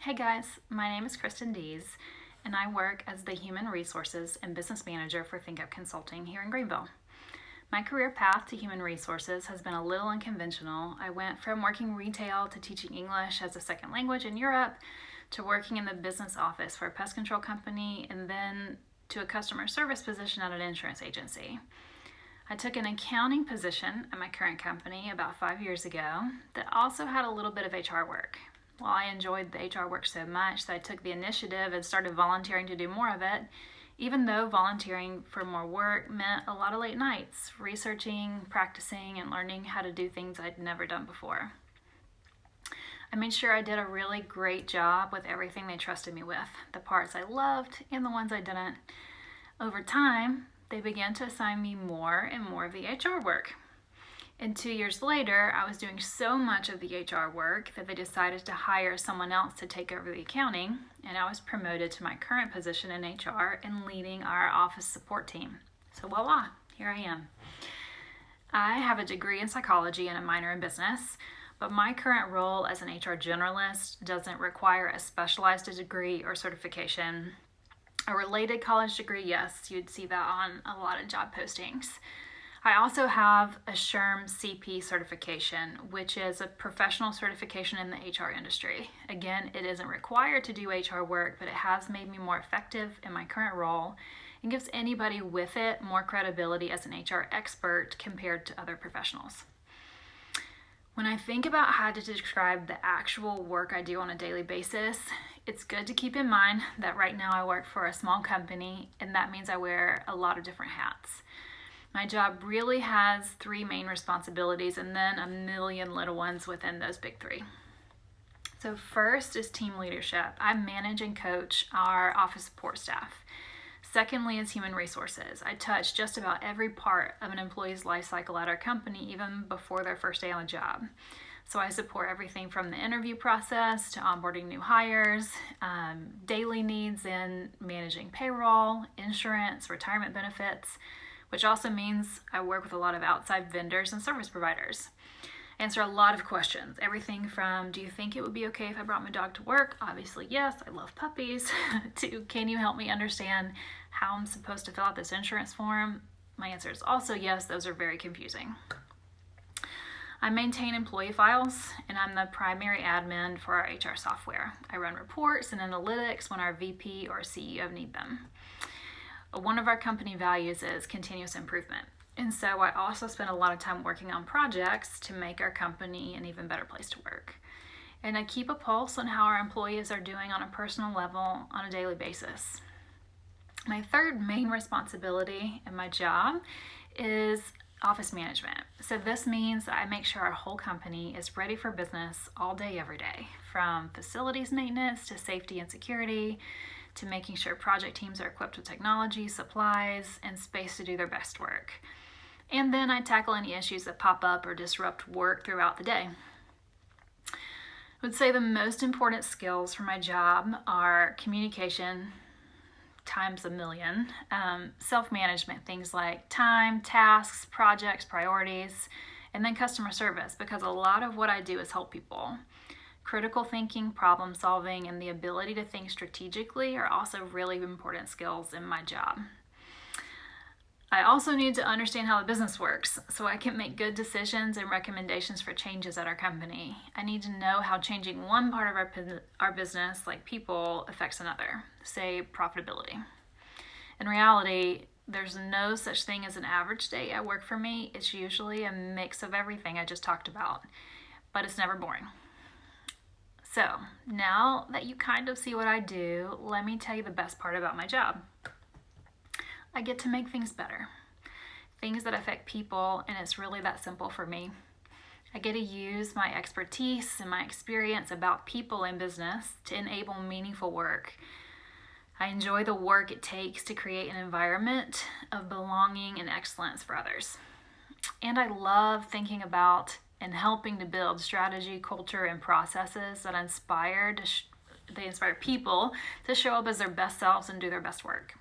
Hey guys, my name is Kristen Dees, and I work as the Human Resources and Business Manager for ThinkUp Consulting here in Greenville. My career path to human resources has been a little unconventional. I went from working retail to teaching English as a second language in Europe, to working in the business office for a pest control company, and then to a customer service position at an insurance agency. I took an accounting position at my current company about 5 years ago that also had a little bit of HR work. Well, I enjoyed the HR work so much that I took the initiative and started volunteering to do more of it, even though volunteering for more work meant a lot of late nights, researching, practicing, and learning how to do things I'd never done before. I made sure I did a really great job with everything they trusted me with, the parts I loved and the ones I didn't. Over time, they began to assign me more and more of the HR work. And 2 years later, I was doing so much of the HR work that they decided to hire someone else to take over the accounting, and I was promoted to my current position in HR and leading our office support team. So voila, here I am. I have a degree in psychology and a minor in business, but my current role as an HR generalist doesn't require a specialized degree or certification. A related college degree, yes, you'd see that on a lot of job postings. I also have a SHRM CP certification, which is a professional certification in the HR industry. Again, it isn't required to do HR work, but it has made me more effective in my current role and gives anybody with it more credibility as an HR expert compared to other professionals. When I think about how to describe the actual work I do on a daily basis, it's good to keep in mind that right now I work for a small company, and that means I wear a lot of different hats. My job really has 3 main responsibilities and then a million little ones within those big 3. So first is team leadership. I manage and coach our office support staff. Secondly is human resources. I touch just about every part of an employee's life cycle at our company, even before their first day on the job. So I support everything from the interview process to onboarding new hires, daily needs in managing payroll, insurance, retirement benefits, which also means I work with a lot of outside vendors and service providers. I answer a lot of questions, everything from, do you think it would be okay if I brought my dog to work? Obviously, yes, I love puppies, to, can you help me understand how I'm supposed to fill out this insurance form? My answer is also yes, those are very confusing. I maintain employee files, and I'm the primary admin for our HR software. I run reports and analytics when our VP or CEO need them. One of our company values is continuous improvement. And so I also spend a lot of time working on projects to make our company an even better place to work. And I keep a pulse on how our employees are doing on a personal level on a daily basis. My third main responsibility in my job is office management. So this means that I make sure our whole company is ready for business all day, every day, from facilities maintenance to safety and security, to making sure project teams are equipped with technology, supplies, and space to do their best work. And then I tackle any issues that pop up or disrupt work throughout the day. I would say the most important skills for my job are communication times a million, self-management, things like time, tasks, projects, priorities, and then customer service, because a lot of what I do is help people. Critical thinking, problem solving, and the ability to think strategically are also really important skills in my job. I also need to understand how the business works so I can make good decisions and recommendations for changes at our company. I need to know how changing one part of our business, like people, affects another, say profitability. In reality, there's no such thing as an average day at work for me. It's usually a mix of everything I just talked about, but it's never boring. So now that you kind of see what I do, let me tell you the best part about my job. I get to make things better, things that affect people, and it's really that simple for me. I get to use my expertise and my experience about people in business to enable meaningful work. I enjoy the work it takes to create an environment of belonging and excellence for others. And I love thinking about and helping to build strategy, culture, and processes that inspire people to show up as their best selves and do their best work.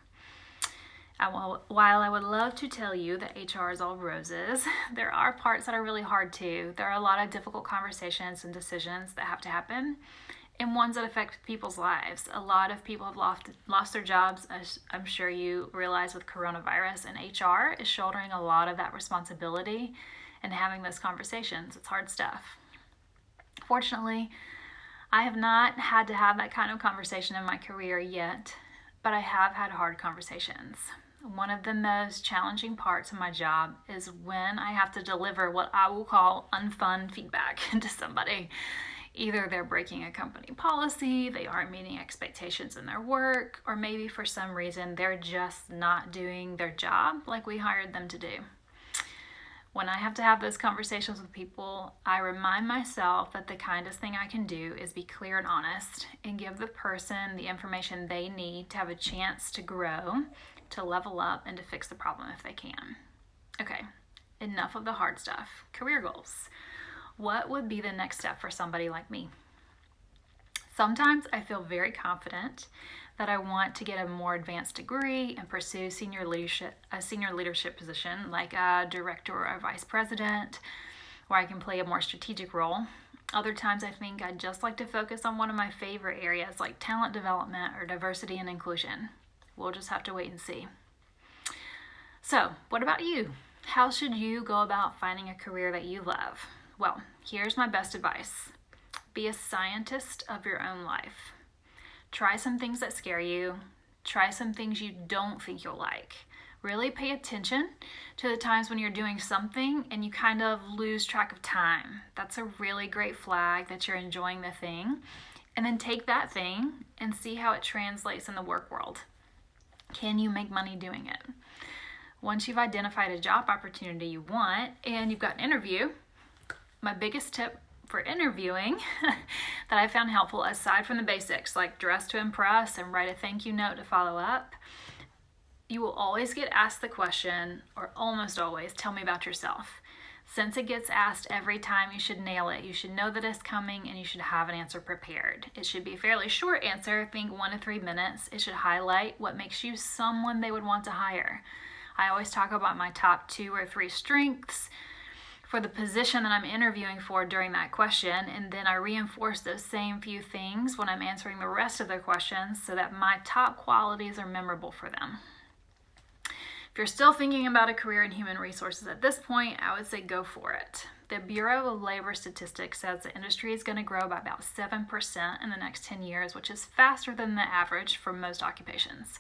While I would love to tell you that HR is all roses, there are parts that are really hard too. There are a lot of difficult conversations and decisions that have to happen. and ones that affect people's lives. A lot of people have lost their jobs, as I'm sure you realize, with coronavirus, and HR is shouldering a lot of that responsibility and having those conversations. It's hard stuff. Fortunately, I have not had to have that kind of conversation in my career yet, but I have had hard conversations. One of the most challenging parts of my job is when I have to deliver what I will call unfun feedback to somebody. Either they're breaking a company policy, they aren't meeting expectations in their work, or maybe for some reason they're just not doing their job like we hired them to do. When I have to have those conversations with people, I remind myself that the kindest thing I can do is be clear and honest and give the person the information they need to have a chance to grow, to level up, and to fix the problem if they can. Okay, enough of the hard stuff. Career goals. What would be the next step for somebody like me? Sometimes I feel very confident that I want to get a more advanced degree and pursue a senior leadership position like a director or a vice president, where I can play a more strategic role. Other times I think I'd just like to focus on one of my favorite areas like talent development or diversity and inclusion. We'll just have to wait and see. So, what about you? How should you go about finding a career that you love? Well, here's my best advice. Be a scientist of your own life. Try some things that scare you. Try some things you don't think you'll like. Really pay attention to the times when you're doing something and you kind of lose track of time. That's a really great flag that you're enjoying the thing. And then take that thing and see how it translates in the work world. Can you make money doing it? Once you've identified a job opportunity you want and you've got an interview, my biggest tip for interviewing that I found helpful, aside from the basics like dress to impress and write a thank you note to follow up, you will always get asked the question, or almost always, tell me about yourself. Since it gets asked every time, you should nail it. You should know that it's coming and you should have an answer prepared. It should be a fairly short answer, think 1 to 3 minutes. It should highlight what makes you someone they would want to hire. I always talk about my top 2 or 3 strengths for the position that I'm interviewing for during that question, and then I reinforce those same few things when I'm answering the rest of their questions so that my top qualities are memorable for them. If you're still thinking about a career in human resources at this point, I would say go for it. The Bureau of Labor Statistics says the industry is going to grow by about 7% in the next 10 years, which is faster than the average for most occupations.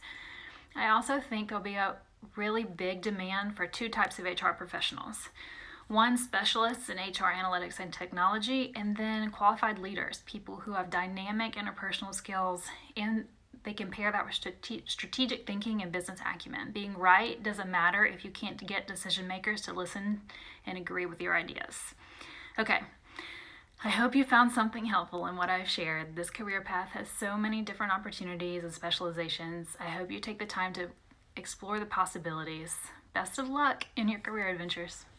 I also think there'll be a really big demand for 2 types of HR professionals. One, specialists in HR analytics and technology, and then qualified leaders, people who have dynamic interpersonal skills, and they can pair that with strategic thinking and business acumen. Being right doesn't matter if you can't get decision makers to listen and agree with your ideas. Okay, I hope you found something helpful in what I've shared. This career path has so many different opportunities and specializations. I hope you take the time to explore the possibilities. Best of luck in your career adventures.